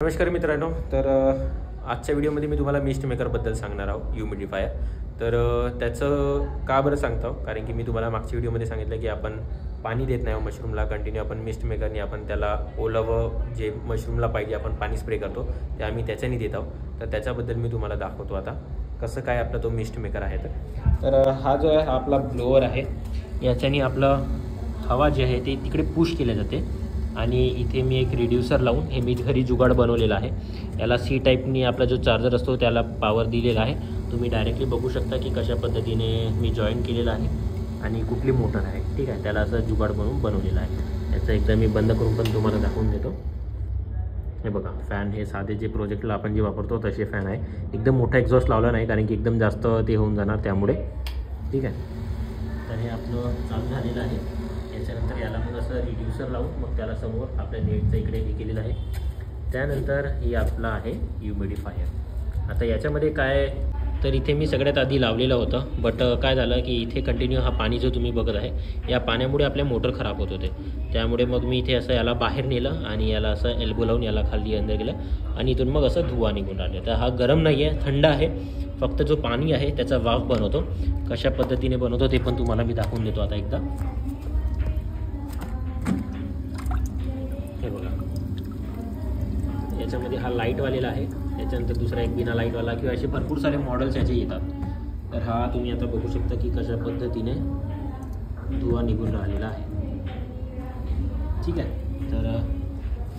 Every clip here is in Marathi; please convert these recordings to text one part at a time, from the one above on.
नमस्कार मित्रांनो, तर आजच्या व्हिडिओमध्ये मी तुम्हाला मिस्ट मेकरबद्दल सांगणार आहोत. ह्युमिडिफायर. तर त्याचं का बरं सांगतो, कारण की मी तुम्हाला मागच्या व्हिडिओमध्ये सांगितलं की आपण पाणी देत नाही मशरूमला कंटिन्यू. आपण मिस्ट मेकरने आपण त्याला ओलावं जे मशरूमला पाहिजे आपण पाणी स्प्रे करतो ते आम्ही त्याच्याने देत आहोत. तर त्याच्याबद्दल मी तुम्हाला दाखवतो आता कसं काय आपला तो मिस्ट मेकर आहे. तर हा जो आहे हा आपला ब्लोअर आहे. याच्याने आपलं हवा जी आहे ती तिकडे पुश केल्या जाते आणि इथे मी एक रिड्युसर लावून हे मी घरी जुगाड बनवलेला आहे. याला सी टाईपनी आपला जो चार्जर असतो त्याला पॉवर दिलेला आहे. तुम्ही डायरेक्टली बघू शकता की कशा पद्धतीने मी जॉईन केलेला आहे आणि कुठली मोटर आहे. ठीक आहे, त्याला असं जुगाड म्हणून बनवलेला आहे. याचं एकदा मी बंद करून पण तुम्हाला दाखवून देतो. हे बघा, फॅन हे साधे जे प्रोजेक्टला आपण जे वापरतो तसे फॅन आहे. एकदम मोठा एक्झॉस्ट लावला नाही कारण की एकदम जास्त ते होऊन जाणार त्यामुळे. ठीक आहे, तर हे आपलं चालू झालेलं आहे. याच्यानंतर याला मग असं रिड्युसर लावून मग त्याला समोर आपल्या नेटचं इकडे हे केलेलं आहे. त्यानंतर हे आपला आहे ह्युमिडिफायर. आता याच्यामध्ये काय, तर इथे मी सगळ्यात आधी लावलेलं होतं, बट काय झालं की इथे कंटिन्यू हा पाणी जो तुम्ही बघत आहे या पाण्यामुळे आपले मोटर खराब होत होते. त्यामुळे मग मी इथे असं याला बाहेर नेलं आणि याला असं एल्बो लावून याला खाली अंदर गेलं आणि इथून मग असं धुवा निघून राहिले. तर हा गरम नाही आहे, थंड आहे. फक्त जो पाणी आहे त्याचा वाफ बनवतो. कशा पद्धतीने बनवतो ते पण तुम्हाला मी दाखवून देतो आता एकदा. हे बघा, याच्यामध्ये हा लाईटवालेला आहे. त्याच्यानंतर दुसरा एक बिना लाईटवाला किंवा असे भरपूर सारे मॉडेल्स याचे येतात. तर हा तुम्ही आता बघू शकता की कशा पद्धतीने धुवा निघून राहिलेला आहे. ठीक आहे, तर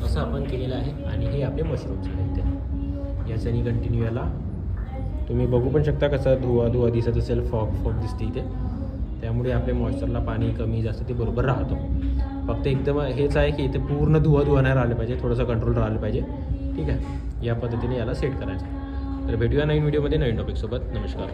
असं आपण केलेलं आहे आणि हे आपले मशरूम्स आहेत. ते याच्याने कंटिन्यू याला तुम्ही बघू पण शकता कसा धुवा दिसत असेल, फॉग दिसते इथे. त्यामुळे आपल्या मॉइश्चरला पाणी कमी जास्त ते बरोबर राहतो. फक्त एकदम हेच आहे की इथे पूर्ण धुवा नाही राहिलं पाहिजे, थोडंसं कंट्रोल राहिलं पाहिजे. ठीक आहे, या पद्धतीने याला सेट करायचं. तर भेटूया नवीन व्हिडिओमध्ये नवीन टॉपिकसोबत. नमस्कार.